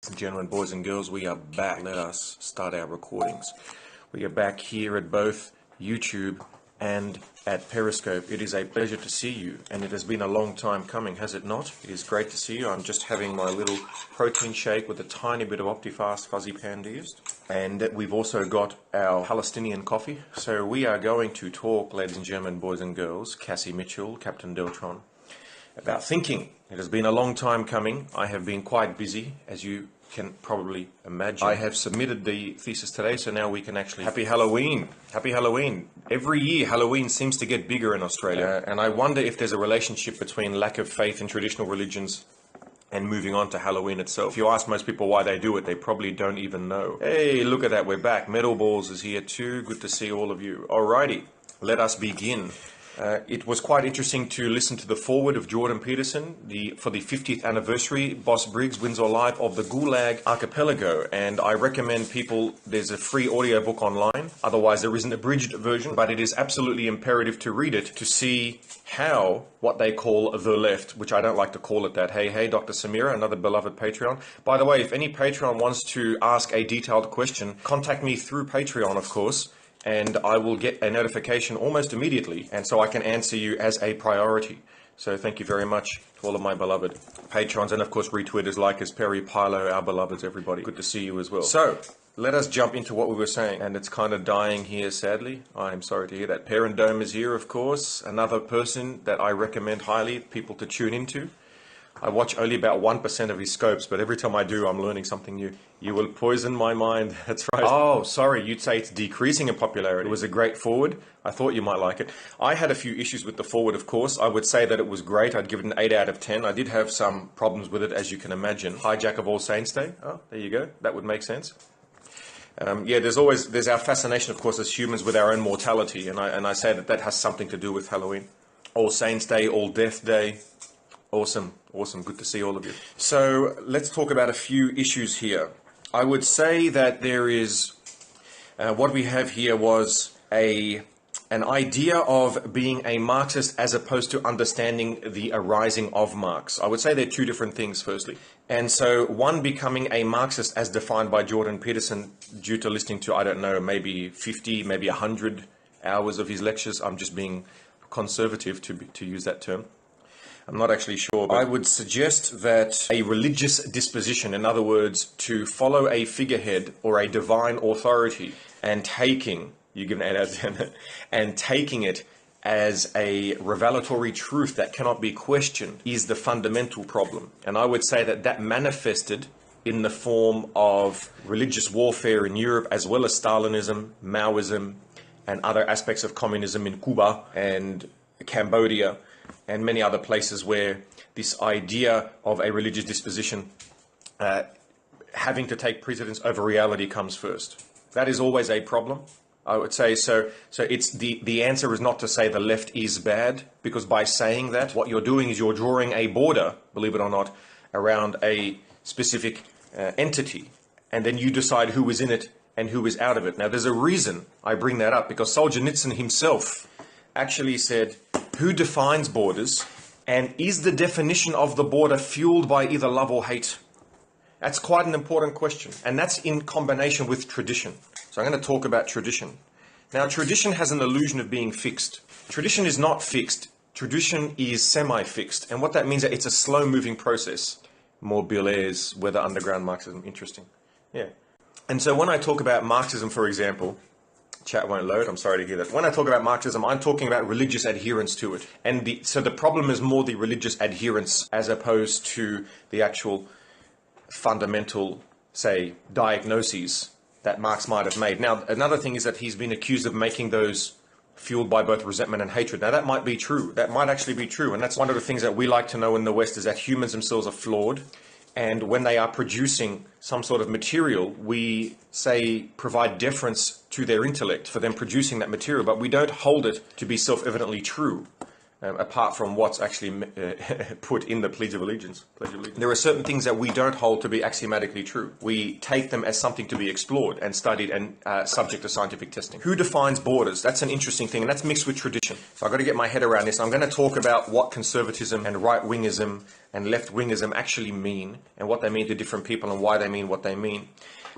Ladies and gentlemen, boys and girls, we are back. Let us start our recordings. We are back here at both YouTube and at Periscope. It is a pleasure to see you, and it has been a long time coming, has it not? It is great to see you. I'm just having my little protein shake with a tiny bit of Optifast Fuzzy Panda used. And we've also got our Palestinian coffee. So we are going to talk, ladies and gentlemen, boys and girls, Cassie Mitchell, Captain Deltron, about thinking. It has been a long time coming. I have been quite busy, as you can probably imagine. I have submitted the thesis today, so now we can actually... Happy Halloween! Happy Halloween! Every year, Halloween seems to get bigger in Australia, and I wonder if there's a relationship between lack of faith in traditional religions and moving on to Halloween itself. If you ask most people why they do it, they probably don't even know. Hey, look at that, we're back. Metal Balls is here too. Good to see all of you. Alrighty, let us begin. It was quite interesting to listen to the foreword of Jordan Peterson for the 50th anniversary, Boss Briggs, Windsor Live, of the Gulag Archipelago. And I recommend people, there's a free audiobook online. Otherwise, there is an abridged version, but it is absolutely imperative to read it to see how what they call the left, which I don't like to call it that. Hey, Dr. Samira, another beloved Patreon. By the way, if any Patreon wants to ask a detailed question, contact me through Patreon, of course, and I will get a notification almost immediately, and so I can answer you as a priority. So thank you very much to all of my beloved patrons, and of course retweeters, likers, Perry, Pilo, our beloveds, everybody. Good to see you as well. So let us jump into what we were saying, and it's kind of dying here, sadly. I am sorry to hear that. Perindome is here, of course, another person that I recommend highly people to tune into. I watch only about 1% of his scopes, but every time I do, I'm learning something new. You will poison my mind. That's right. Oh, sorry, you'd say it's decreasing in popularity. It was a great forward. I thought you might like it. I had a few issues with the forward, of course. I would say that it was great. I'd give it an 8 out of 10. I did have some problems with it, as you can imagine. Hijack of All Saints Day. Oh, there you go. That would make sense. Yeah, there's our fascination, of course, as humans with our own mortality, and I say that has something to do with Halloween. All Saints Day, All Death Day. Awesome. Good to see all of you. So let's talk about a few issues here. I would say that there is, what we have here was an idea of being a Marxist as opposed to understanding the arising of Marx. I would say they're two different things, firstly. And so one becoming a Marxist as defined by Jordan Peterson due to listening to, I don't know, maybe 50, maybe 100 hours of his lectures. I'm just being conservative to use that term. I'm not actually sure, but I would suggest that a religious disposition, in other words, to follow a figurehead or a divine authority and taking, you give an 8 out of 10, and taking it as a revelatory truth that cannot be questioned is the fundamental problem. And I would say that manifested in the form of religious warfare in Europe, as well as Stalinism, Maoism, and other aspects of communism in Cuba and Cambodia, and many other places where this idea of a religious disposition having to take precedence over reality comes first. That is always a problem, I would say. So it's the answer is not to say the left is bad, because by saying that, what you're doing is you're drawing a border, believe it or not, around a specific entity, and then you decide who is in it and who is out of it. Now, there's a reason I bring that up, because Solzhenitsyn himself actually said, who defines borders, and is the definition of the border fueled by either love or hate? That's quite an important question, and that's in combination with tradition. So I'm going to talk about tradition. Now, tradition has an illusion of being fixed. Tradition is not fixed. Tradition is semi-fixed, and what that means is that it's a slow-moving process. More Deleuze, whether underground Marxism, interesting. Yeah. And so when I talk about Marxism, for example, chat won't load, I'm sorry to hear that. When I talk about Marxism, I'm talking about religious adherence to it. And so the problem is more the religious adherence as opposed to the actual fundamental, say, diagnoses that Marx might have made. Now, another thing is that he's been accused of making those fueled by both resentment and hatred. Now, that might be true. That might actually be true. And that's one of the things that we like to know in the West, is that humans themselves are flawed. And when they are producing some sort of material, we say provide deference to their intellect for them producing that material, but we don't hold it to be self-evidently true. apart from what's actually put in the Pledge of Allegiance. There are certain things that we don't hold to be axiomatically true. We take them as something to be explored and studied and subject to scientific testing. Who defines borders? That's an interesting thing, and that's mixed with tradition. So I've got to get my head around this. I'm going to talk about what conservatism and right-wingism and left-wingism actually mean, and what they mean to different people and why they mean what they mean.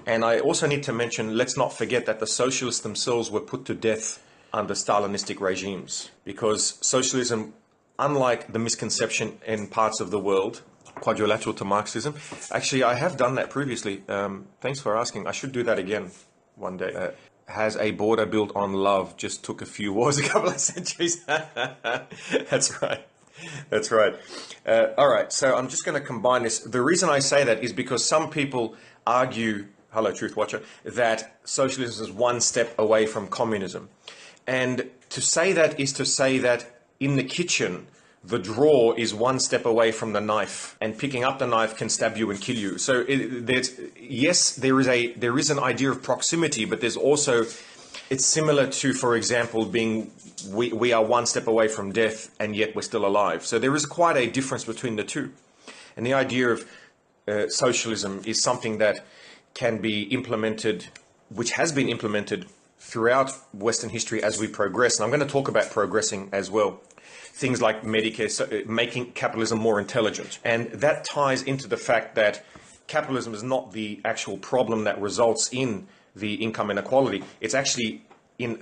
And I also need to mention, let's not forget that the socialists themselves were put to death under Stalinistic regimes, because socialism, unlike the misconception in parts of the world, quadrilateral to Marxism, actually I have done that previously, thanks for asking, I should do that again one day, has a border built on love, just took a few wars a couple of centuries. That's right. That's right. All right, so I'm just going to combine this. The reason I say that is because some people argue, hello Truth Watcher, that socialism is one step away from communism. And to say that is to say that in the kitchen, the drawer is one step away from the knife, and picking up the knife can stab you and kill you. So yes, there is an idea of proximity, but there's also, it's similar to, for example, being we are one step away from death and yet we're still alive. So there is quite a difference between the two. And the idea of socialism is something that can be implemented, which has been implemented throughout Western history as we progress. And I'm going to talk about progressing as well. Things like Medicare, so making capitalism more intelligent. And that ties into the fact that capitalism is not the actual problem that results in the income inequality. It's actually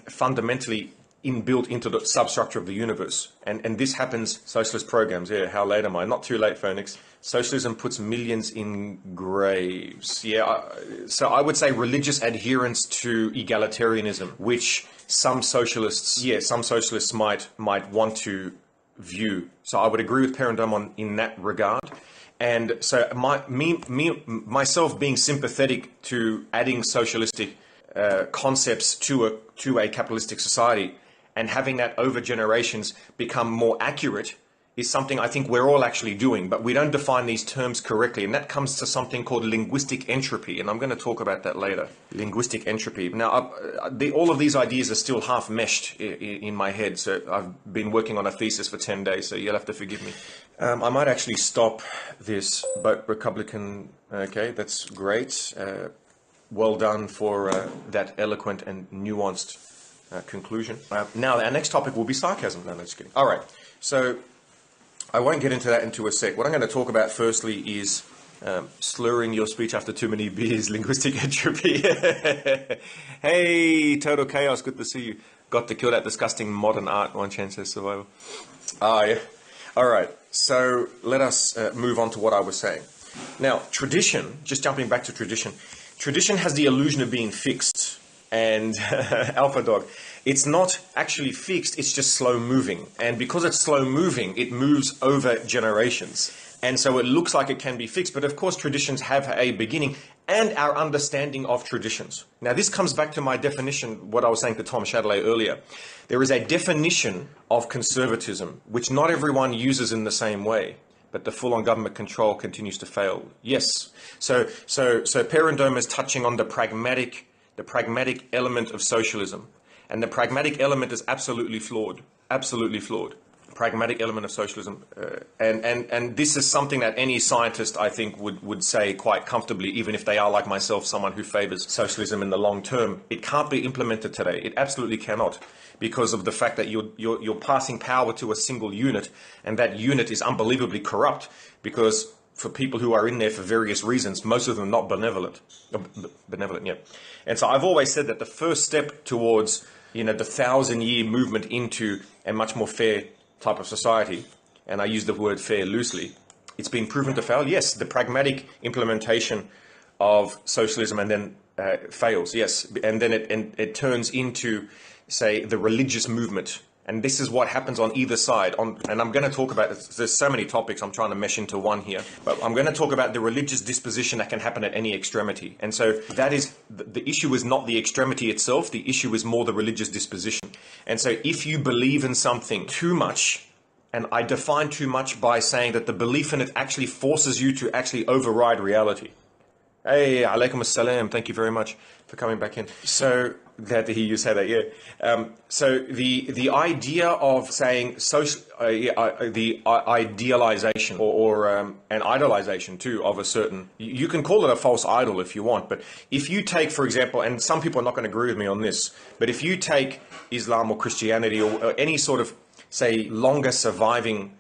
fundamentally inbuilt into the substructure of the universe. And this happens, socialist programs. Yeah, how late am I? Not too late, Phoenix. Socialism puts millions in graves. Yeah, so I would say religious adherence to egalitarianism, which some socialists might want to view. So I would agree with Perindom in that regard. And so myself being sympathetic to adding socialistic concepts to a capitalistic society and having that over generations become more accurate is something I think we're all actually doing, but we don't define these terms correctly. And that comes to something called linguistic entropy. And I'm going to talk about that later. Linguistic entropy. Now, all of these ideas are still half meshed in my head. So I've been working on a thesis for 10 days, so you'll have to forgive me. I might actually stop this, but Republican, okay, that's great. Well done for that eloquent and nuanced conclusion. Now, our next topic will be sarcasm. No, just kidding. All right. So I won't get into that into a sec. What I'm going to talk about firstly is slurring your speech after too many beers, linguistic entropy. Hey, Total Chaos, good to see you. Got to kill that disgusting modern art, one chance of survival. Yeah. All right, so let us move on to what I was saying. Now, tradition, just jumping back to tradition, tradition has the illusion of being fixed. And Alpha Dog, it's not actually fixed, it's just slow moving. And because it's slow moving, it moves over generations. And so it looks like it can be fixed, but of course traditions have a beginning and our understanding of traditions. Now this comes back to my definition, what I was saying to Tom Chatelet earlier. There is a definition of conservatism, which not everyone uses in the same way, but the full-on government control continues to fail. Yes, so Perindom is touching on the pragmatic element of socialism. And the pragmatic element is absolutely flawed. Absolutely flawed. Pragmatic element of socialism. And this is something that any scientist, I think, would say quite comfortably, even if they are, like myself, someone who favors socialism in the long term. It can't be implemented today. It absolutely cannot, because of the fact that you're passing power to a single unit, and that unit is unbelievably corrupt, because for people who are in there for various reasons, most of them not benevolent. Benevolent, yeah. And so I've always said that the first step towards, the 1,000-year movement into a much more fair type of society, and I use the word fair loosely, it's been proven to fail. Yes, the pragmatic implementation of socialism and then fails, yes. And then it turns into, say, the religious movement. And this is what happens on either side. And I'm going to talk about, there's so many topics I'm trying to mesh into one here, but I'm going to talk about the religious disposition that can happen at any extremity. And so that is, the issue is not the extremity itself, the issue is more the religious disposition. And so if you believe in something too much, and I define too much by saying that the belief in it actually forces you to actually override reality. Hey, alaikum assalam. Thank you very much for coming back in. So glad to hear you say that. Yeah. So the idea of saying social, the idealization or an idolization too of a certain, you can call it a false idol if you want, but if you take, for example, and some people are not going to agree with me on this, but if you take Islam or Christianity or any sort of, say, longer surviving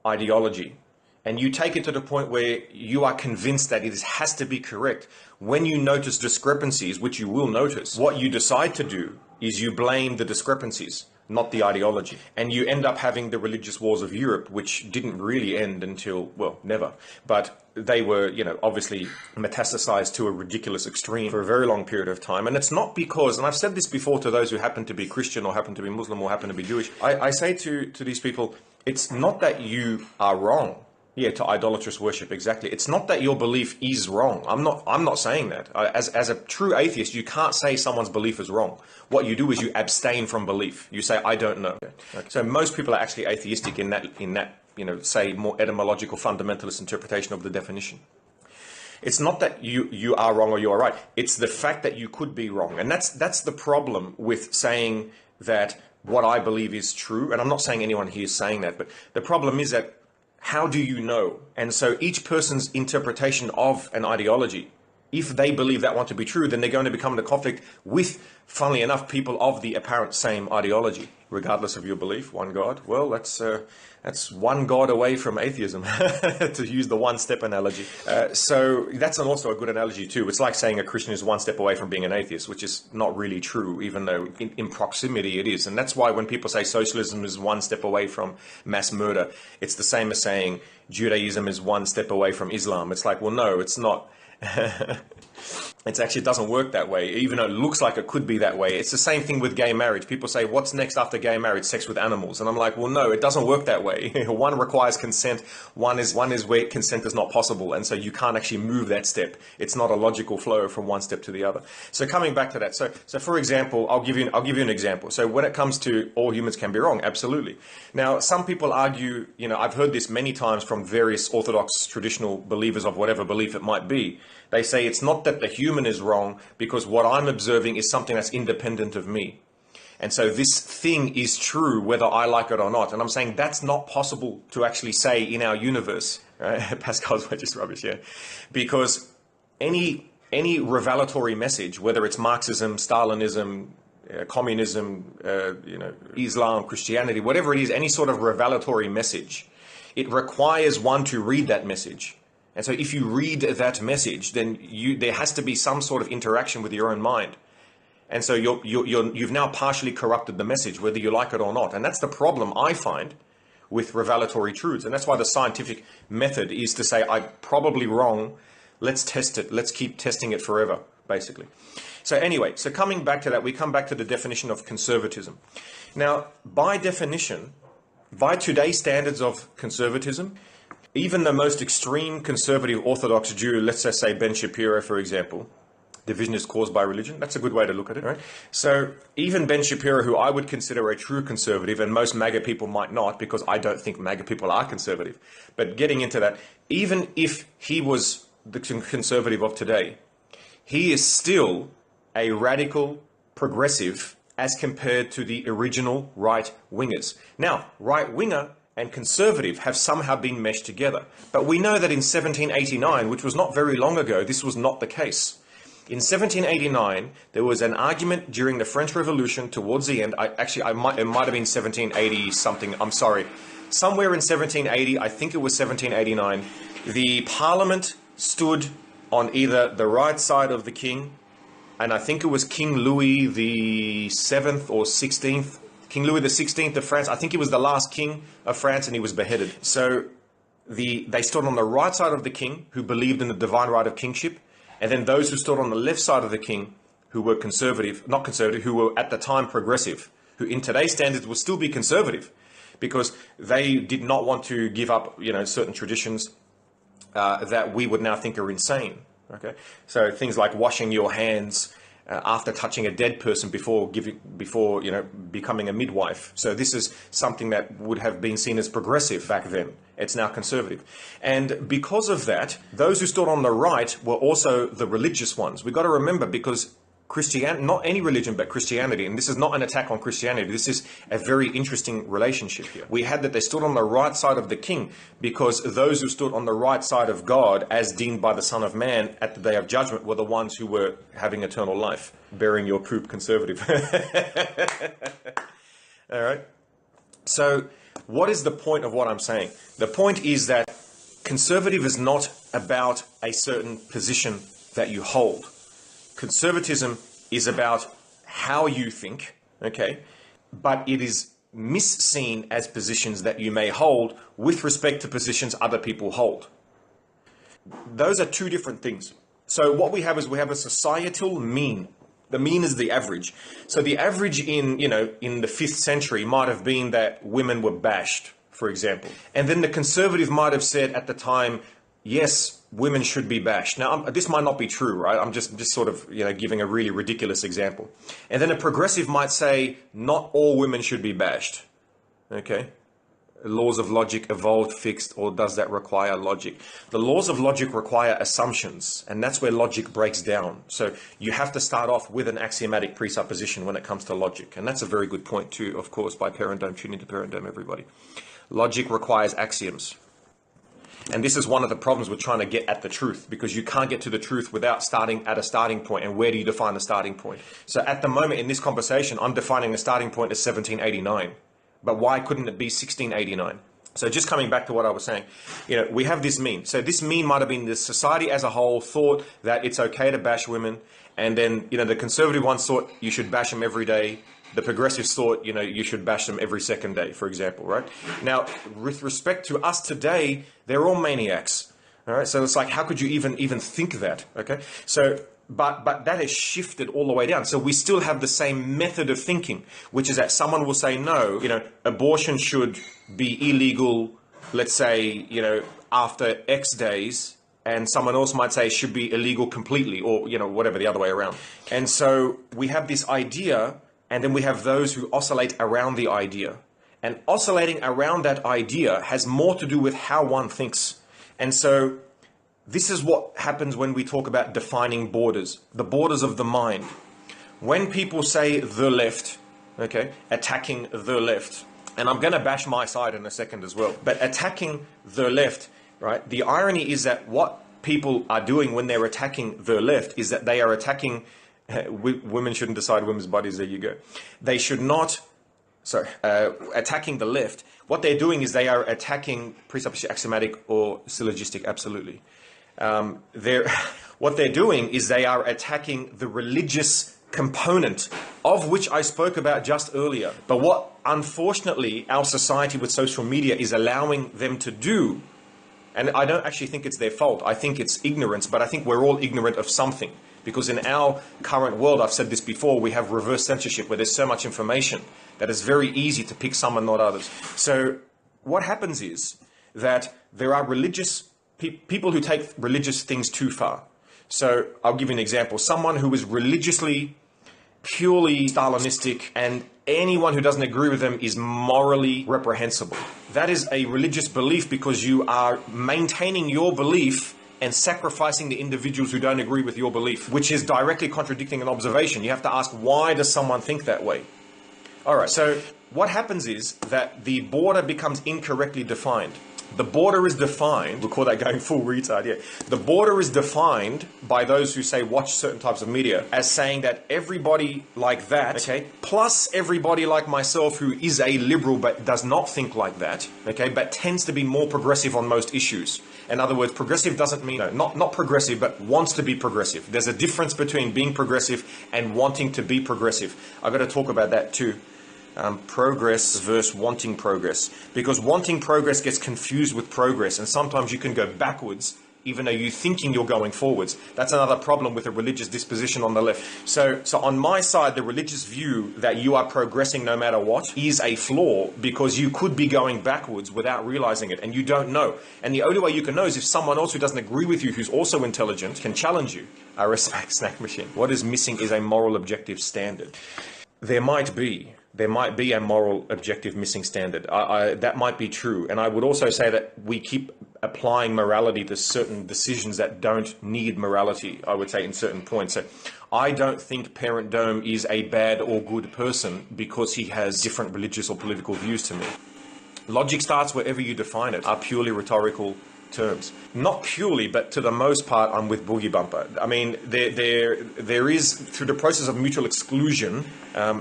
ideology, and you take it to the point where you are convinced that it has to be correct, when you notice discrepancies, which you will notice, what you decide to do is you blame the discrepancies, not the ideology. And you end up having the religious wars of Europe, which didn't really end until, well, never. But they were, obviously metastasized to a ridiculous extreme for a very long period of time. And it's not because, and I've said this before to those who happen to be Christian or happen to be Muslim or happen to be Jewish, I say to these people, it's not that you are wrong. Yeah, to idolatrous worship, exactly. It's not that your belief is wrong. I'm not saying that. As a true atheist, you can't say someone's belief is wrong. What you do is you abstain from belief. You say, I don't know. Okay. So most people are actually atheistic in that say more etymological fundamentalist interpretation of the definition. It's not that you are wrong or you are right. It's the fact that you could be wrong. And that's the problem with saying that what I believe is true. And I'm not saying anyone here is saying that, but the problem is that how do you know? And so each person's interpretation of an ideology, if they believe that one to be true, then they're going to become in a conflict with, funnily enough, people of the apparent same ideology, regardless of your belief. One God. Well, that's one God away from atheism, to use the one-step analogy. So that's also a good analogy too. It's like saying a Christian is one step away from being an atheist, which is not really true, even though in proximity it is. And that's why when people say socialism is one step away from mass murder, it's the same as saying Judaism is one step away from Islam. It's like, well, no, it's not. It actually doesn't work that way, even though it looks like it could be that way. It's the same thing with gay marriage. People say, what's next after gay marriage? Sex with animals. And I'm like, well, no, it doesn't work that way. One requires consent. One is where consent is not possible. And so you can't actually move that step. It's not a logical flow from one step to the other. So coming back to that. So for example, I'll give you an example. So when it comes to all humans can be wrong, absolutely. Now, some people argue, I've heard this many times from various Orthodox traditional believers of whatever belief it might be. They say it's not that the human is wrong because what I'm observing is something that's independent of me. And so this thing is true whether I like it or not. And I'm saying that's not possible to actually say in our universe. Right? Pascal's just rubbish, yeah. Because any revelatory message, whether it's Marxism, Stalinism, communism, Islam, Christianity, whatever it is, any sort of revelatory message, it requires one to read that message. And so if you read that message, then there has to be some sort of interaction with your own mind. And so you've now partially corrupted the message, whether you like it or not. And that's the problem I find with revelatory truths. And that's why the scientific method is to say, I'm probably wrong. Let's test it. Let's keep testing it forever, basically. So anyway, so coming back to that, we come back to the definition of conservatism. Now, by definition, by today's standards of conservatism, even the most extreme conservative Orthodox Jew, let's just say Ben Shapiro, for example, division is caused by religion. That's a good way to look at it, right? So even Ben Shapiro, who I would consider a true conservative, and most MAGA people might not, because I don't think MAGA people are conservative. But getting into that, even if he was the conservative of today, he is still a radical progressive as compared to the original right-wingers. Now, right-winger and conservative have somehow been meshed together. But we know that in 1789, which was not very long ago, this was not the case. In 1789, there was an argument during the French Revolution towards the end. It might have been 1780 something. I'm sorry. Somewhere in 1780, I think it was 1789, the Parliament stood on either the right side of the king, and I think it was King Louis the 7th or 16th, King Louis the 16th of France. I think he was the last king of France, and he was beheaded. So they stood on the right side of the king, who believed in the divine right of kingship, and then those who stood on the left side of the king, who were not conservative, who were at the time progressive, who in today's standards would still be conservative, because they did not want to give up, certain traditions that we would now think are insane. Okay, so things like washing your hands after touching a dead person before becoming a midwife. So this is something that would have been seen as progressive back then. It's now conservative. And because of that, those who stood on the right were also the religious ones. We've got to remember, because Christianity, not any religion, but Christianity, and this is not an attack on Christianity, this is a very interesting relationship here. We had that they stood on the right side of the king, because those who stood on the right side of God, as deemed by the Son of Man at the day of judgment, were the ones who were having eternal life. Bearing your poop, conservative. All right. So what is the point of what I'm saying? The point is that conservative is not about a certain position that you hold. Conservatism is about how you think, okay? But it is misseen as positions that you may hold with respect to positions other people hold. Those are two different things. So what we have is we have a societal mean. The mean is the average. So the average in the 5th century might have been that women were bashed, for example. And then the conservative might have said at the time, yes, women should be bashed. Now, this might not be true, right? I'm just sort of, giving a really ridiculous example. And then a progressive might say, not all women should be bashed. Okay? Laws of logic evolved, fixed, or does that require logic? The laws of logic require assumptions, and that's where logic breaks down. So you have to start off with an axiomatic presupposition when it comes to logic. And that's a very good point too, of course, by Parendome. Tune into Parendome, everybody. Logic requires axioms. And this is one of the problems with trying to get at the truth, because you can't get to the truth without starting at a starting point. And where do you define the starting point? So at the moment in this conversation, I'm defining the starting point as 1789. But why couldn't it be 1689? So just coming back to what I was saying, we have this mean. So this mean might have been the society as a whole thought that it's okay to bash women. And then, the conservative ones thought you should bash them every day. The progressives thought, you should bash them every second day, for example, right? Now, with respect to us today, they're all maniacs, all right? So it's like, how could you even think that, okay? So, but that has shifted all the way down. So we still have the same method of thinking, which is that someone will say, no, abortion should be illegal, let's say, after X days, and someone else might say it should be illegal completely, or, whatever, the other way around. And so we have this idea. And then we have those who oscillate around the idea. And oscillating around that idea has more to do with how one thinks. And so this is what happens when we talk about defining borders, the borders of the mind. When people say the left, okay, attacking the left, and I'm going to bash my side in a second as well, but attacking the left, right, the irony is that what people are doing when they're attacking the left is that they are attacking women shouldn't decide women's bodies. There you go. They should not. Attacking the left. What they're doing is they are attacking presupposition, axiomatic, or syllogistic. Absolutely. What they're doing is they are attacking the religious component of which I spoke about just earlier. But what, unfortunately, our society with social media is allowing them to do, and I don't actually think it's their fault. I think it's ignorance, but I think we're all ignorant of something. Because in our current world, I've said this before, we have reverse censorship where there's so much information that it's very easy to pick some and not others. So what happens is that there are religious people who take religious things too far. So I'll give you an example. Someone who is religiously, purely Stalinistic, and anyone who doesn't agree with them is morally reprehensible. That is a religious belief because you are maintaining your belief and sacrificing the individuals who don't agree with your belief, which is directly contradicting an observation. You have to ask, why does someone think that way? All right, so what happens is that the border becomes incorrectly defined. The border is defined, we'll call that going full retard, yeah. The border is defined by those who say watch certain types of media as saying that everybody like that, okay, plus everybody like myself who is a liberal but does not think like that, okay, but tends to be more progressive on most issues. In other words, progressive doesn't mean, not progressive, but wants to be progressive. There's a difference between being progressive and wanting to be progressive. I've got to talk about that too. Progress versus wanting progress, because wanting progress gets confused with progress, and sometimes you can go backwards even though you're thinking you're going forwards. That's another problem with a religious disposition on the left. So on my side, the religious view that you are progressing no matter what is a flaw, because you could be going backwards without realizing it, and you don't know. And the only way you can know is if someone else who doesn't agree with you, who's also intelligent, can challenge you. I respect snack machine. What is missing is a moral objective standard. There might be a moral objective missing standard. That might be true. And I would also say that we keep applying morality to certain decisions that don't need morality, I would say, in certain points. So I don't think Parent Dome is a bad or good person because he has different religious or political views to me. Logic starts wherever you define it, are purely rhetorical terms. Not purely, but to the most part, I'm with Boogie Bumper. I mean, there is, through the process of mutual exclusion,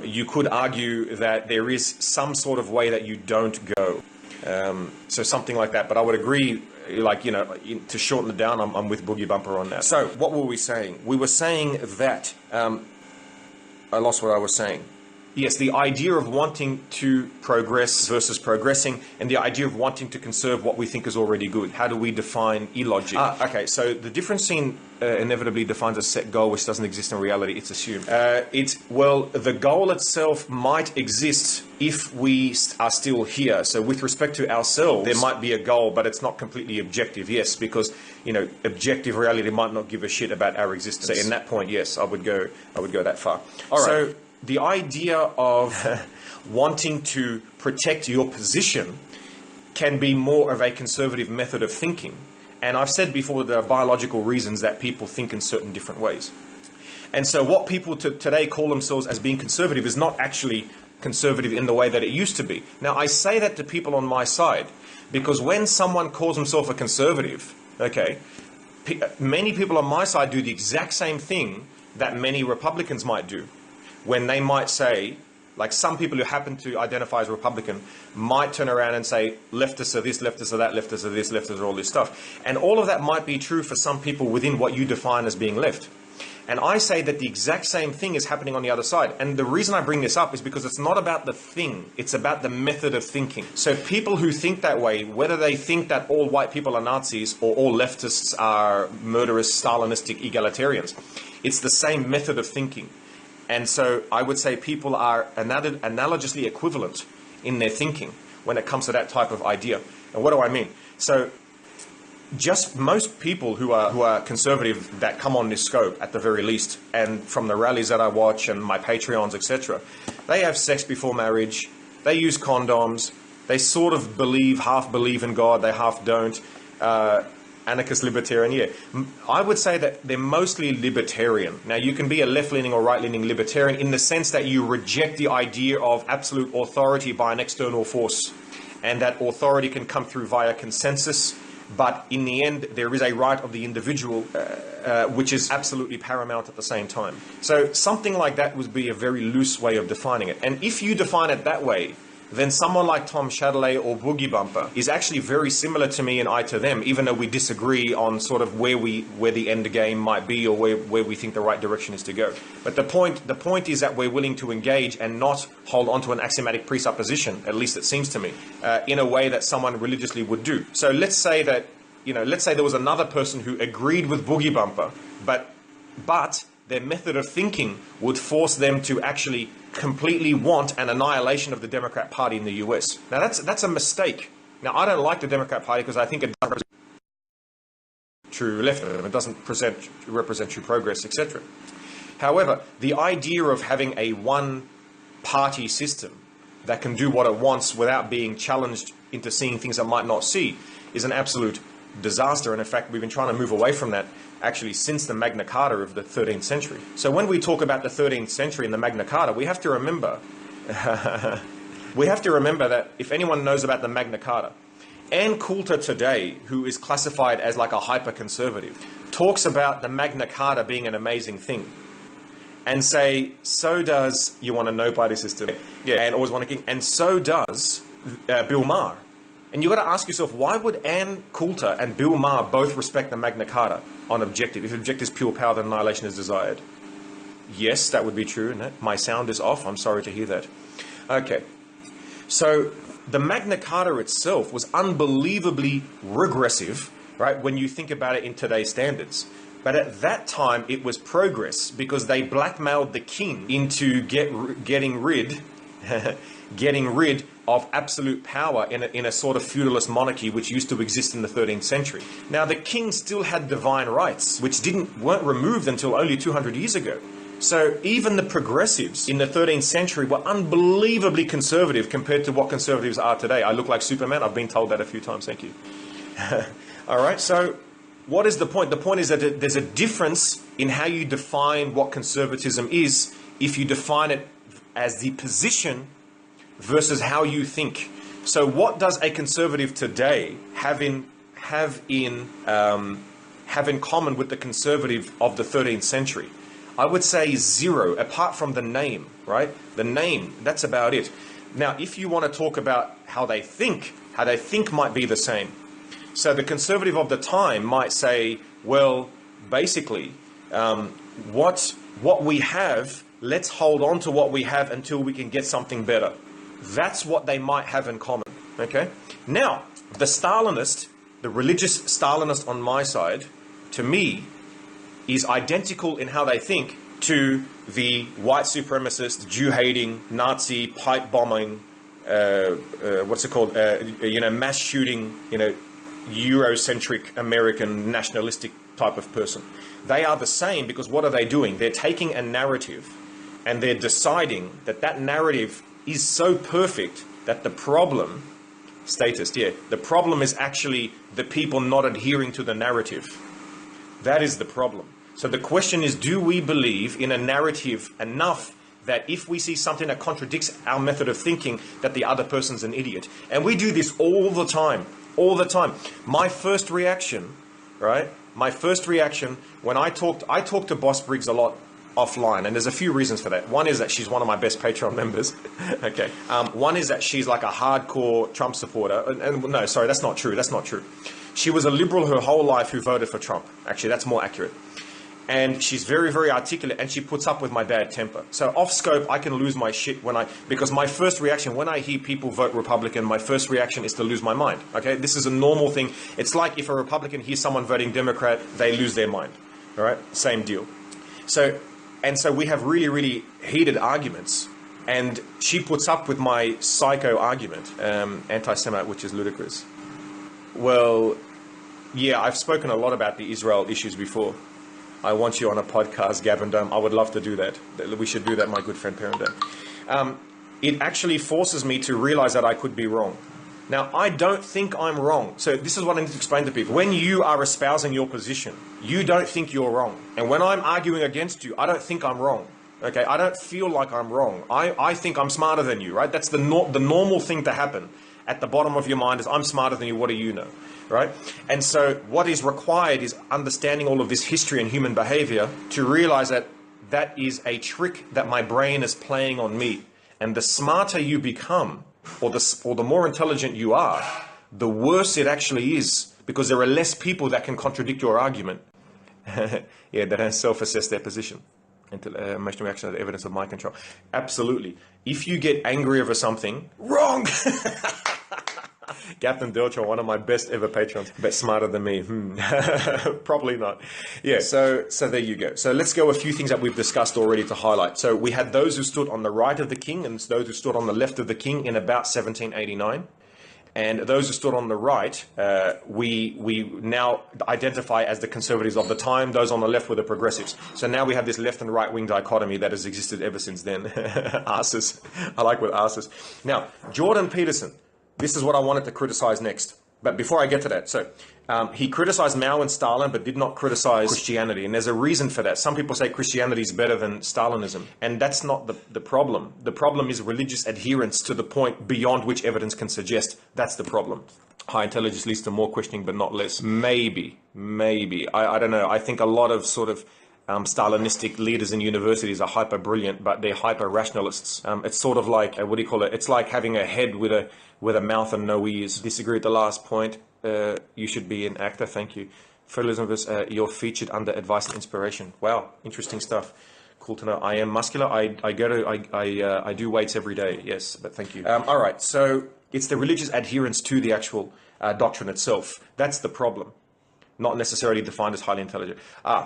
you could argue that there is some sort of way that you don't go. So something like that. But I would agree, like, you know, to shorten it down, I'm with Boogie Bumper on that. So what were we saying? We were saying that, I lost what I was saying. Yes, the idea of wanting to progress versus progressing, and the idea of wanting to conserve what we think is already good. How do we define illogic? Okay, so the difference in inevitably defines a set goal which doesn't exist in reality, it's assumed. Well, the goal itself might exist if we are still here. So with respect to ourselves, there might be a goal, but it's not completely objective, yes, because, you know, objective reality might not give a shit about our existence. So in that point, yes, I would go that far. All right. So the idea of wanting to protect your position can be more of a conservative method of thinking. And I've said before, there are biological reasons that people think in certain different ways. And so what people today call themselves as being conservative is not actually conservative in the way that it used to be. Now, I say that to people on my side because when someone calls himself a conservative, okay, many people on my side do the exact same thing that many Republicans might do. When they might say, like some people who happen to identify as Republican might turn around and say, leftists are this, leftists are that, leftists are this, leftists are all this stuff. And all of that might be true for some people within what you define as being left. And I say that the exact same thing is happening on the other side. And the reason I bring this up is because it's not about the thing, it's about the method of thinking. So people who think that way, whether they think that all white people are Nazis or all leftists are murderous, Stalinistic egalitarians, it's the same method of thinking. And so I would say people are analogously equivalent in their thinking when it comes to that type of idea. And what do I mean? So just most people who are conservative that come on this scope at the very least, and from the rallies that I watch and my Patreons, etc., they have sex before marriage, they use condoms, they sort of half believe in God, they half don't. Anarchist libertarian, yeah. I would say that they're mostly libertarian. Now, you can be a left-leaning or right-leaning libertarian in the sense that you reject the idea of absolute authority by an external force, and that authority can come through via consensus, but in the end, there is a right of the individual, which is absolutely paramount at the same time. So something like that would be a very loose way of defining it. And if you define it that way, then someone like Tom Chatelet or Boogie Bumper is actually very similar to me and I to them, even though we disagree on sort of where the end game might be or where we think the right direction is to go. But the point is that we're willing to engage and not hold on to an axiomatic presupposition, at least it seems to me, in a way that someone religiously would do. So let's say that, let's say there was another person who agreed with Boogie Bumper, but their method of thinking would force them to actually completely want an annihilation of the Democrat Party in the US. Now that's a mistake. Now I don't like the Democrat Party because I think it doesn't represent true leftism, it doesn't represent true progress, etc. However, the idea of having a one-party system that can do what it wants without being challenged into seeing things it might not see is an absolute disaster. And in fact, we've been trying to move away from that actually since the Magna Carta of the 13th century. So when we talk about the 13th century and the Magna Carta, we have to remember that if anyone knows about the Magna Carta, Ann Coulter today, who is classified as like a hyper-conservative, talks about the Magna Carta being an amazing thing and say, so does you want to know party system, yeah, and always want a king, and so does Bill Maher. And you've got to ask yourself, why would Ann Coulter and Bill Maher both respect the Magna Carta on objective, if objective is pure power, then annihilation is desired? Yes, that would be true, isn't it? My sound is off. I'm sorry to hear that. Okay. So the Magna Carta itself was unbelievably regressive right? When you think about it in today's standards. But at that time, it was progress because they blackmailed the king into getting rid of absolute power in a sort of feudalist monarchy which used to exist in the 13th century. Now, the king still had divine rights, which weren't removed until only 200 years ago. So even the progressives in the 13th century were unbelievably conservative compared to what conservatives are today. I look like Superman. I've been told that a few times. Thank you. All right, so what is the point? The point is that there's a difference in how you define what conservatism is if you define it as the position versus how you think. So what does a conservative today have in common with the conservative of the 13th century? I would say zero, apart from the name, right? The name, that's about it. Now, if you want to talk about how they think might be the same. So the conservative of the time might say, well, basically, what we have, let's hold on to what we have until we can get something better. That's what they might have in common, okay? Now, the Stalinist, the religious Stalinist on my side, to me, is identical in how they think to the white supremacist, Jew-hating, Nazi, pipe-bombing, mass shooting, Eurocentric, American, nationalistic type of person. They are the same because what are they doing? They're taking a narrative and they're deciding that that narrative is so perfect that the problem, the problem is actually the people not adhering to the narrative. That is the problem. So the question is, do we believe in a narrative enough that if we see something that contradicts our method of thinking, that the other person's an idiot? And we do this all the time. All the time. My first reaction, right? My first reaction when I talk to Boss Briggs a lot offline, and there's a few reasons for that. One is that she's one of my best Patreon members. Okay. One is that she's like a hardcore Trump supporter. And no, sorry, that's not true. That's not true. She was a liberal her whole life who voted for Trump. Actually, that's more accurate. And she's very, very articulate, and she puts up with my bad temper. So off scope, I can lose my shit because my first reaction, when I hear people vote Republican, my first reaction is to lose my mind, okay? This is a normal thing. It's like if a Republican hears someone voting Democrat, they lose their mind, all right? Same deal. So we have really, really heated arguments, and she puts up with my psycho argument, anti-Semite, which is ludicrous. Well, yeah, I've spoken a lot about the Israel issues before. I want you on a podcast, Gavin Dome. I would love to do that. We should do that, my good friend Perrin Dome. It actually forces me to realize that I could be wrong. Now, I don't think I'm wrong. So this is what I need to explain to people. When you are espousing your position, you don't think you're wrong. And when I'm arguing against you, I don't think I'm wrong. Okay, I don't feel like I'm wrong. I think I'm smarter than you, right? That's the normal thing to happen. At the bottom of your mind is, I'm smarter than you, what do you know? Right? And so what is required is understanding all of this history and human behavior to realize that that is a trick that my brain is playing on me. And the smarter you become, or the more intelligent you are, the worse it actually is, because there are less people that can contradict your argument. Yeah, that can self-assess their position. Emotional reaction is evidence of mind control. Absolutely. If you get angry over something, wrong! Captain Delcho, one of my best ever patrons, but smarter than me. Probably not. Yeah, so there you go. So let's go a few things that we've discussed already to highlight. So we had those who stood on the right of the king and those who stood on the left of the king in about 1789. And those who stood on the right, we now identify as the conservatives of the time. Those on the left were the progressives. So now we have this left and right wing dichotomy that has existed ever since then. Arses. I like with arses. Now, Jordan Peterson. This is what I wanted to criticize next. But before I get to that, so he criticized Mao and Stalin, but did not criticize Christianity. And there's a reason for that. Some people say Christianity is better than Stalinism. And that's not the problem. The problem is religious adherence to the point beyond which evidence can suggest. That's the problem. High intelligence leads to more questioning, but not less. Maybe. I don't know. I think a lot of sort of Stalinistic leaders in universities are hyper brilliant, but they're hyper rationalists. It's sort of like, what do you call it? It's like having a head with a mouth and no ears. Disagree with the last point. You should be an actor. Thank you. Federalism is you're featured under advice and inspiration. Wow, interesting stuff. Cool to know. I am muscular. I do weights every day. Yes, but thank you. All right. So it's the religious adherence to the actual doctrine itself. That's the problem. not necessarily defined as highly intelligent.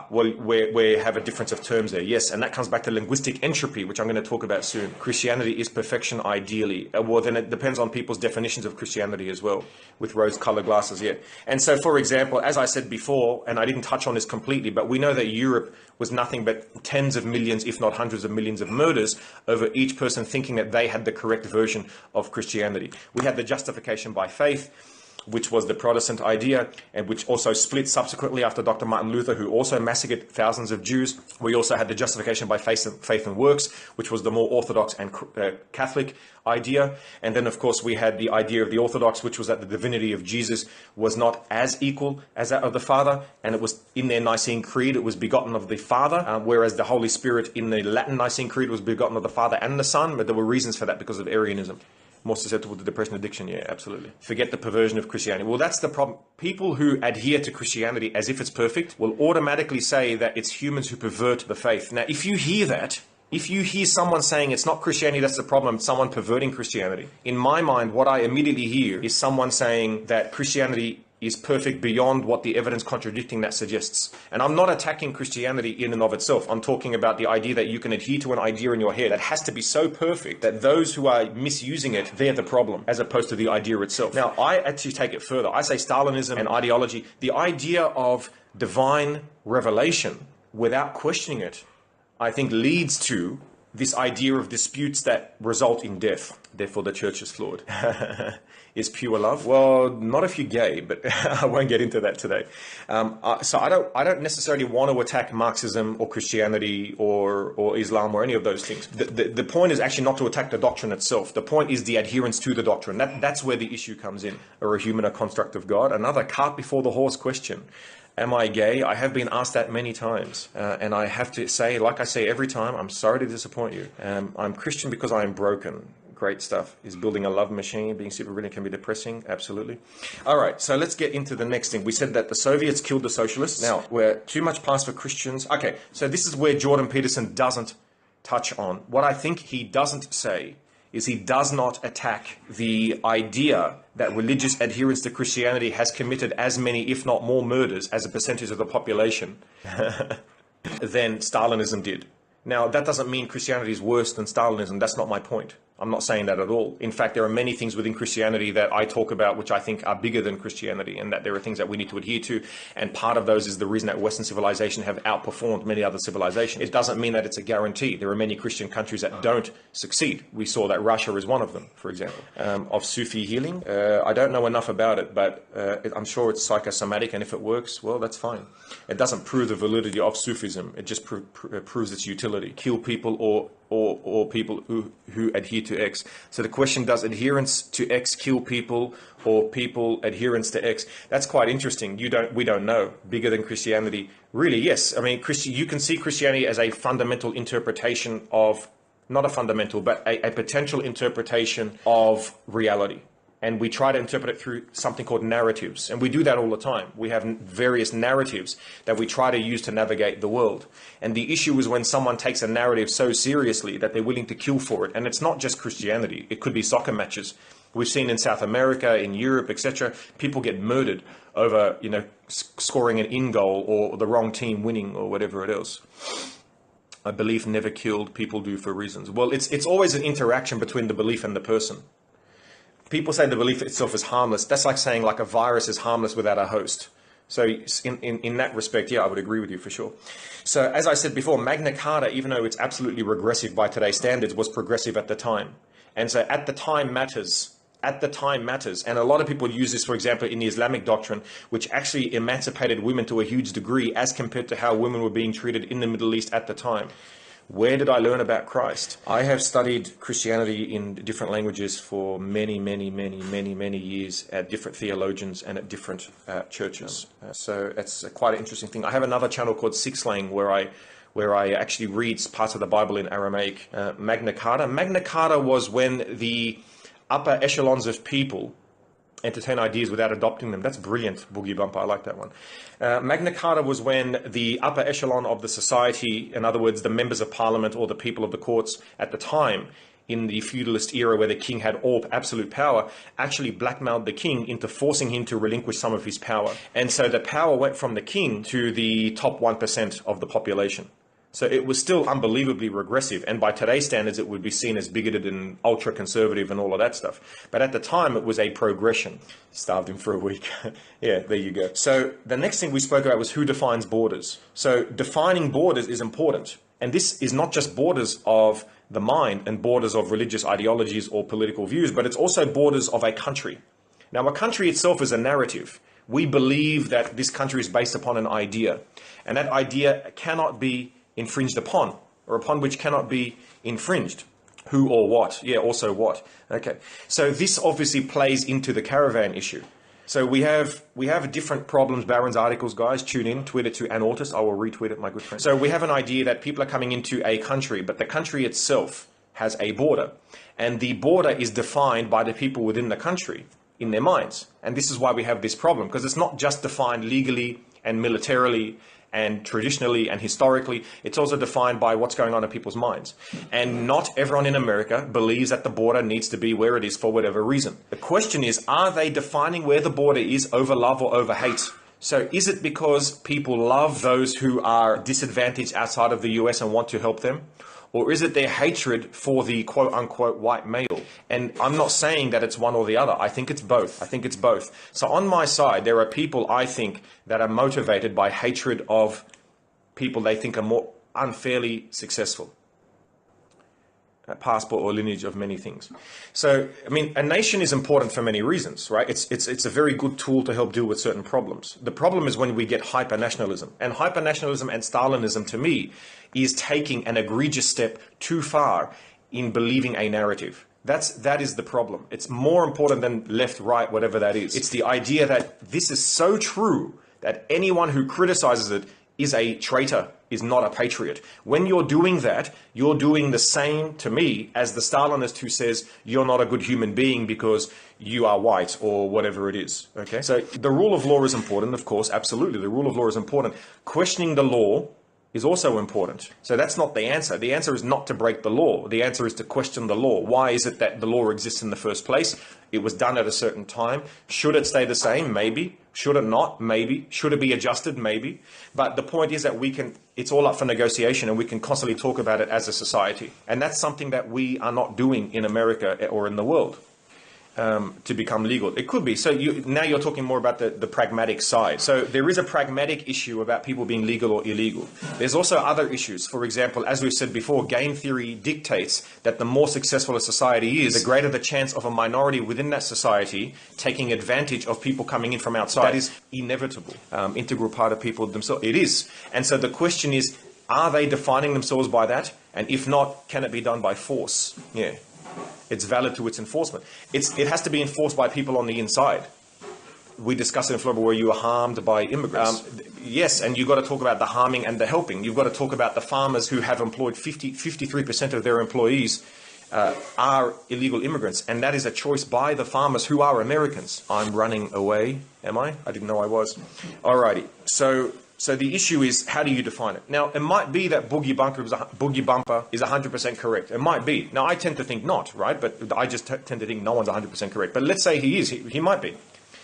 Well, we have a difference of terms there. Yes, and that comes back to linguistic entropy, which I'm going to talk about soon. Christianity is perfection ideally. Well, then it depends on people's definitions of Christianity as well, with rose-colored glasses, yeah. And so, for example, as I said before, and I didn't touch on this completely, but we know that Europe was nothing but tens of millions, if not hundreds of millions of murders over each person thinking that they had the correct version of Christianity. We had the justification by faith, which was the Protestant idea, and which also split subsequently after Dr. Martin Luther, who also massacred thousands of Jews. We also had the justification by faith and works, which was the more Orthodox and Catholic idea. And then, of course, we had the idea of the Orthodox, which was that the divinity of Jesus was not as equal as that of the Father, and it was in their Nicene Creed, it was begotten of the Father, whereas the Holy Spirit in the Latin Nicene Creed was begotten of the Father and the Son, but there were reasons for that because of Arianism. More susceptible to depression, addiction, yeah, absolutely. Forget the perversion of Christianity. Well, that's the problem. People who adhere to Christianity as if it's perfect will automatically say that it's humans who pervert the faith. Now, if you hear that, if you hear someone saying it's not Christianity that's the problem, it's someone perverting Christianity, in my mind, what I immediately hear is someone saying that Christianity is perfect beyond what the evidence contradicting that suggests. And I'm not attacking Christianity in and of itself. I'm talking about the idea that you can adhere to an idea in your head that has to be so perfect that those who are misusing it, they're the problem, as opposed to the idea itself. Now, I actually take it further. I say Stalinism and ideology, the idea of divine revelation without questioning it, I think leads to this idea of disputes that result in death. Therefore, the church is flawed. Is pure love? Well, not if you're gay, but I won't get into that today. So I don't necessarily want to attack Marxism or Christianity or Islam or any of those things. The point is actually not to attack the doctrine itself. The point is the adherence to the doctrine. That's where the issue comes in. Are a human a construct of God? Another cart before the horse question. Am I gay? I have been asked that many times. And I have to say, like I say every time, I'm sorry to disappoint you. I'm Christian because I am broken. Great stuff. Is building a love machine, being super brilliant can be depressing? Absolutely. All right, so let's get into the next thing. We said that the Soviets killed the socialists. Now, we're too much past for Christians. Okay, so this is where Jordan Peterson doesn't touch on. What I think he doesn't say is he does not attack the idea that religious adherence to Christianity has committed as many, if not more, murders as a percentage of the population than Stalinism did. Now, that doesn't mean Christianity is worse than Stalinism. That's not my point. I'm not saying that at all. In fact, there are many things within Christianity that I talk about which I think are bigger than Christianity, and that there are things that we need to adhere to. And part of those is the reason that Western civilization have outperformed many other civilizations. It doesn't mean that it's a guarantee. There are many Christian countries that don't succeed. We saw that Russia is one of them, for example. Of Sufi healing, I don't know enough about it, but I'm sure it's psychosomatic, and if it works, well, that's fine. It doesn't prove the validity of Sufism. It just proves its utility. Kill people or people who adhere to X. So the question, does adherence to X kill people or people adherence to X? That's quite interesting. We don't know. Bigger than Christianity? Really, yes. I mean, you can see Christianity as a fundamental interpretation of, not a fundamental, but a potential interpretation of reality. And we try to interpret it through something called narratives. And we do that all the time. We have various narratives that we try to use to navigate the world. And the issue is when someone takes a narrative so seriously that they're willing to kill for it. And it's not just Christianity. It could be soccer matches. We've seen in South America, in Europe, etc., people get murdered over, scoring an in goal or the wrong team winning or whatever it is. A belief never killed, people do for reasons. Well, it's always an interaction between the belief and the person. People say the belief itself is harmless. That's like saying like a virus is harmless without a host. So in that respect, yeah, I would agree with you for sure. So as I said before, Magna Carta, even though it's absolutely regressive by today's standards, was progressive at the time. And so at the time matters. At the time matters. And a lot of people use this, for example, in the Islamic doctrine, which actually emancipated women to a huge degree as compared to how women were being treated in the Middle East at the time. Where did I learn about Christ? I have studied Christianity in different languages for many years at different theologians and at different churches. So it's quite an interesting thing. I have another channel called Sixlang where I actually read parts of the Bible in Aramaic. Magna Carta. Magna Carta was when the upper echelons of people entertain ideas without adopting them. That's brilliant, Boogie Bumper. I like that one. Magna Carta was when the upper echelon of the society, in other words, the members of parliament or the people of the courts at the time, in the feudalist era where the king had all absolute power, actually blackmailed the king into forcing him to relinquish some of his power. And so the power went from the king to the top 1% of the population. So it was still unbelievably regressive, and by today's standards it would be seen as bigoted and ultra-conservative and all of that stuff. But at the time it was a progression. Starved him for a week. Yeah, there you go. So the next thing we spoke about was who defines borders. So defining borders is important. And this is not just borders of the mind and borders of religious ideologies or political views, but it's also borders of a country. Now, a country itself is a narrative. We believe that this country is based upon an idea, and that idea cannot be infringed upon, or upon which cannot be infringed. Who or what? Yeah, also what. Okay. So this obviously plays into the caravan issue. So we have different problems. Barron's articles, guys, tune in, tweet it to an autist. I will retweet it, my good friend. So we have an idea that people are coming into a country, but the country itself has a border. And the border is defined by the people within the country in their minds. And this is why we have this problem, because it's not just defined legally and militarily and traditionally and historically, it's also defined by what's going on in people's minds. And not everyone in America believes that the border needs to be where it is for whatever reason. The question is, are they defining where the border is over love or over hate? So is it because people love those who are disadvantaged outside of the US and want to help them? Or is it their hatred for the quote-unquote white male? And I'm not saying that it's one or the other. I think it's both. I think it's both. So on my side, there are people, I think, that are motivated by hatred of people they think are more unfairly successful. Passport or lineage of many things. So, I mean, a nation is important for many reasons, right? It's a very good tool to help deal with certain problems. The problem is when we get hyper-nationalism. And hyper-nationalism and Stalinism, to me, is taking an egregious step too far in believing a narrative. That is the problem. It's more important than left, right, whatever that is. It's the idea that this is so true that anyone who criticizes it is a traitor, is not a patriot. When you're doing that, you're doing the same to me as the Stalinist who says you're not a good human being because you are white or whatever it is. Okay, so the rule of law is important, of course, absolutely. The rule of law is important. Questioning the law is also important. So that's not the answer. The answer is not to break the law. The answer is to question the law. Why is it that the law exists in the first place? It was done at a certain time. Should it stay the same? Maybe. Should it not? Maybe. Should it be adjusted? Maybe. But the point is that it's all up for negotiation, and we can constantly talk about it as a society. And that's something that we are not doing in America or in the world. To become legal. It could be. So now you're talking more about the pragmatic side. So there is a pragmatic issue about people being legal or illegal. There's also other issues. For example, as we've said before, game theory dictates that the more successful a society is, the greater the chance of a minority within that society taking advantage of people coming in from outside. That is inevitable. Integral part of people themselves. It is. And so the question is, are they defining themselves by that? And if not, can it be done by force? Yeah. It's valid to its enforcement. It has to be enforced by people on the inside. We discussed in Florida where you are harmed by immigrants. Yes, and you've got to talk about the harming and the helping. You've got to talk about the farmers who have employed 53% of their employees are illegal immigrants. And that is a choice by the farmers who are Americans. I'm running away, am I? I didn't know I was. Alrighty, so the issue is, how do you define it? Now, it might be that Boogie Bumper is 100% correct. It might be. Now, I tend to think not, right? But I just tend to think no one's 100% correct. But let's say he is. He might be.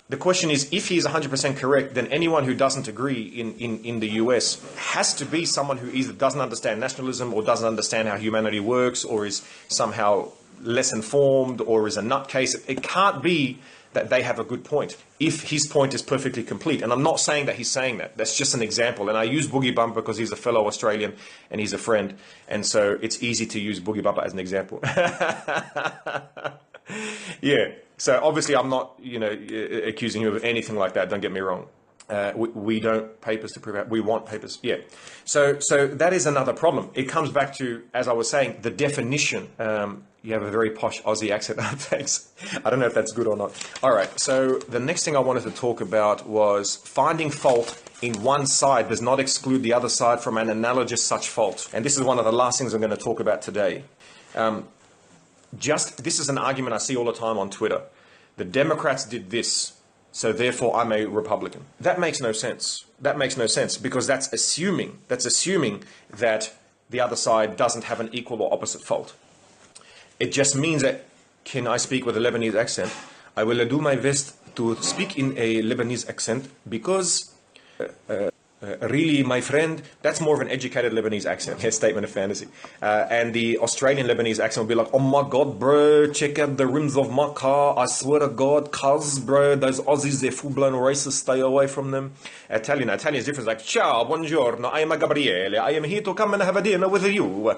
The question is, if he is 100% correct, then anyone who doesn't agree in the US has to be someone who either doesn't understand nationalism or doesn't understand how humanity works or is somehow less informed or is a nutcase. It can't be that they have a good point if his point is perfectly complete. And I'm not saying that he's saying that. That's just an example. And I use Boogie Bumper because he's a fellow Australian and he's a friend. And so it's easy to use Boogie Bumper as an example. Yeah. So obviously I'm not, accusing him of anything like that. Don't get me wrong. We don't papers to prove it. We want papers. Yeah. So that is another problem. It comes back to, as I was saying, the definition. You have a very posh Aussie accent. Thanks. I don't know if that's good or not. All right. So the next thing I wanted to talk about was finding fault in one side does not exclude the other side from an analogous such fault. And this is one of the last things I'm going to talk about today. This is an argument I see all the time on Twitter. The Democrats did this, so therefore I'm a Republican. That makes no sense. That makes no sense because that's assuming that the other side doesn't have an equal or opposite fault. It just means that, can I speak with a Lebanese accent? I will do my best to speak in a Lebanese accent because really, my friend, that's more of an educated Lebanese accent. A statement of fantasy. And the Australian Lebanese accent will be like, oh my God, bro, check out the rims of my car. I swear to God, cuz, bro, those Aussies, they're full-blown racist. Stay away from them. Italian is different. It's like, ciao, buongiorno, I am a Gabriele. I am here to come and have a dinner with you.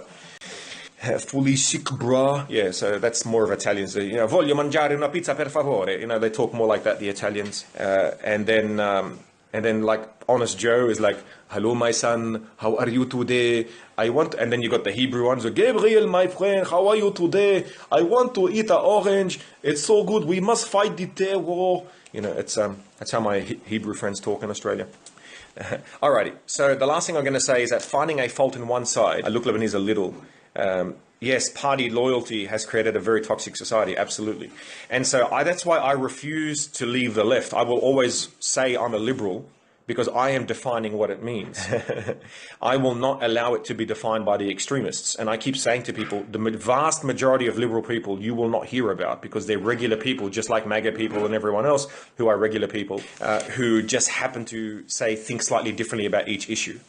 Fully sick, bruh. Yeah, so that's more of Italians. You know, voglio mangiare una pizza per favore. You know, they talk more like that, the Italians. And then like Honest Joe is like, hello, my son, how are you today? And then you got the Hebrew ones, Gabriel, my friend, how are you today? I want to eat an orange. It's so good. We must fight the terror. You know, that's how my Hebrew friends talk in Australia. Alrighty, so the last thing I'm going to say is that finding a fault in one side, I look Lebanese a little. Yes, party loyalty has created a very toxic society, absolutely. And so that's why I refuse to leave the left. I will always say I'm a liberal because I am defining what it means. I will not allow it to be defined by the extremists. And I keep saying to people, the vast majority of liberal people you will not hear about because they're regular people, just like MAGA people and everyone else who are regular people, who just happen to think slightly differently about each issue.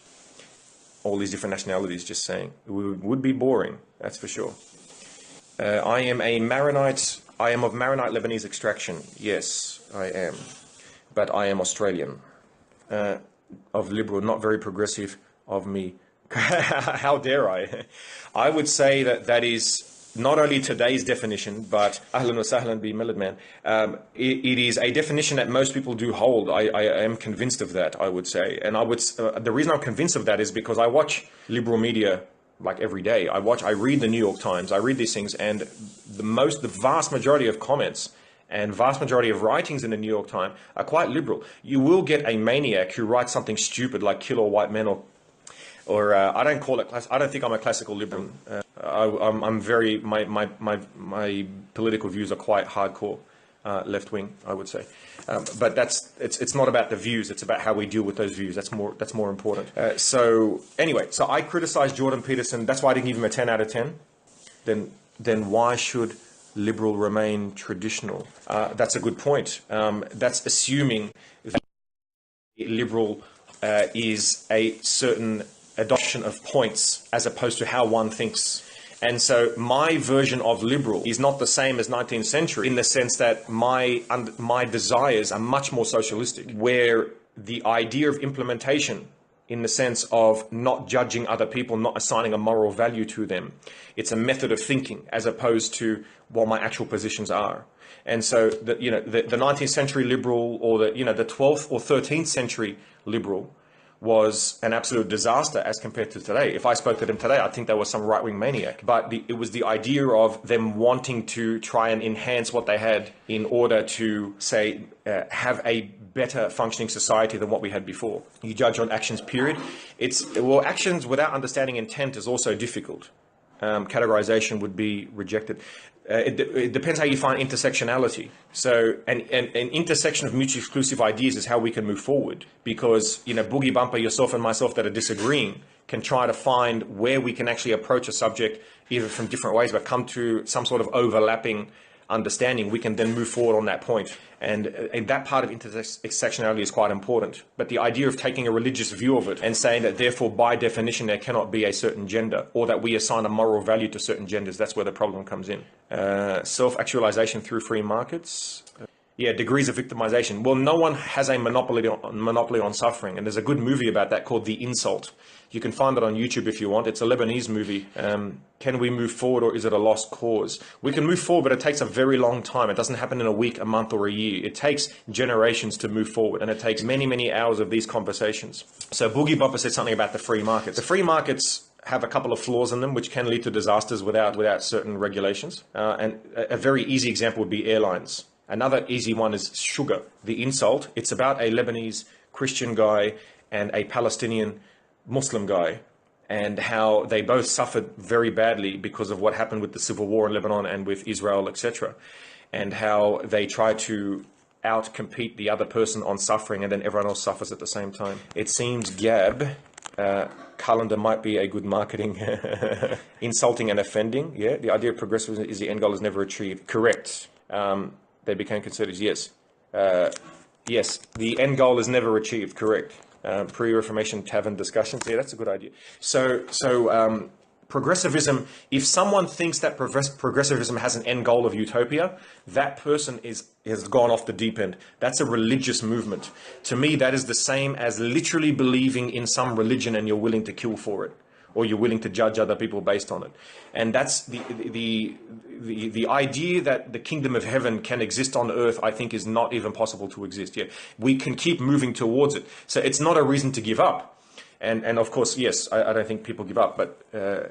All these different nationalities, just saying. It would be boring, that's for sure. I am a Maronite. I am of Maronite Lebanese extraction. Yes, I am. But I am Australian. Of liberal, not very progressive of me. How dare I? I would say that is not only today's definition, but ahlan wa sahlan bi milad man. It is a definition that most people do hold. I am convinced of that, I would say. And the reason I'm convinced of that is because I watch liberal media like every day. I read the New York Times, I read these things, and the vast majority of comments and vast majority of writings in the New York Times are quite liberal. You will get a maniac who writes something stupid like kill all white men or I don't call it I don't think I'm a classical liberal. I'm very my political views are quite hardcore left wing, I would say. But it's not about the views, it's about how we deal with those views. That's more important. So anyway, so I criticized Jordan Peterson. That's why I didn't give him a 10 out of 10. Then why should liberal remain traditional? That's a good point. That's assuming that liberal is a certain adoption of points as opposed to how one thinks. And so my version of liberal is not the same as 19th century in the sense that my desires are much more socialistic, where the idea of implementation in the sense of not judging other people, not assigning a moral value to them. It's a method of thinking as opposed to what my actual positions are. And so the 19th century liberal or the 12th or 13th century liberal was an absolute disaster as compared to today. If I spoke to them today, I think there was some right-wing maniac. But it was the idea of them wanting to try and enhance what they had in order to, say, have a better functioning society than what we had before. You judge on actions, period. Actions without understanding intent is also difficult. Categorization would be rejected. It depends how you find intersectionality. So an intersection of mutually exclusive ideas is how we can move forward, because Boogie Bumper, yourself and myself that are disagreeing can try to find where we can actually approach a subject either from different ways but come to some sort of overlapping understanding. We can then move forward on that point. And that part of intersectionality is quite important. But the idea of taking a religious view of it and saying that therefore by definition there cannot be a certain gender, or that we assign a moral value to certain genders, that's where the problem comes in. Self-actualization through free markets. Yeah, degrees of victimization. Well, no one has a monopoly on suffering, and there's a good movie about that called The Insult. You can find it on YouTube if you want. It's a Lebanese movie. Can we move forward, or is it a lost cause? We can move forward, but it takes a very long time. It doesn't happen in a week, a month, or a year. It takes generations to move forward, and it takes many, many hours of these conversations. So Boogie Bumper said something about the free markets. The free markets have a couple of flaws in them, which can lead to disasters without certain regulations. And a very easy example would be airlines. Another easy one is sugar. The Insult. It's about a Lebanese Christian guy and a Palestinian Muslim guy, and how they both suffered very badly because of what happened with the civil war in Lebanon and with Israel, etc. And how they try to outcompete the other person on suffering, and then everyone else suffers at the same time. It seems Gab calendar might be a good marketing. Insulting and offending. Yeah, the idea of progressivism is the end goal is never achieved. Correct. They became conservatives. Yes. Yes, the end goal is never achieved. Correct. Pre-Reformation tavern discussions. Yeah, that's a good idea. So progressivism, if someone thinks that progressivism has an end goal of utopia, that person has gone off the deep end. That's a religious movement. To me, that is the same as literally believing in some religion and you're willing to kill for it, or you're willing to judge other people based on it. And that's the idea that the kingdom of heaven can exist on earth, I think, is not even possible to exist yet. We can keep moving towards it. So it's not a reason to give up. And of course, yes, I don't think people give up, but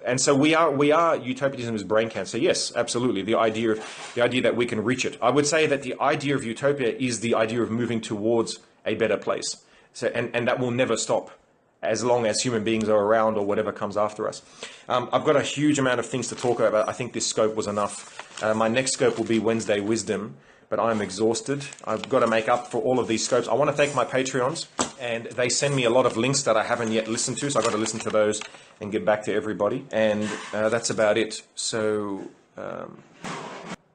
and so we are utopianism is brain cancer. Yes, absolutely. The idea that we can reach it. I would say that the idea of utopia is the idea of moving towards a better place. So and that will never stop as long as human beings are around or whatever comes after us. I've got a huge amount of things to talk about. I think this scope was enough. My next scope will be Wednesday Wisdom, but I'm exhausted. I've got to make up for all of these scopes. I want to thank my Patreons, and they send me a lot of links that I haven't yet listened to, so I've got to listen to those and get back to everybody. And that's about it. So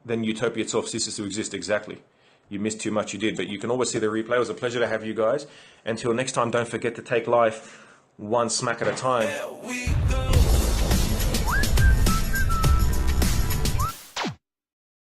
then utopia itself ceases to exist. Exactly. You missed too much, you did, but you can always see the replay. It was a pleasure to have you guys. Until next time, don't forget to take life one smack at a time.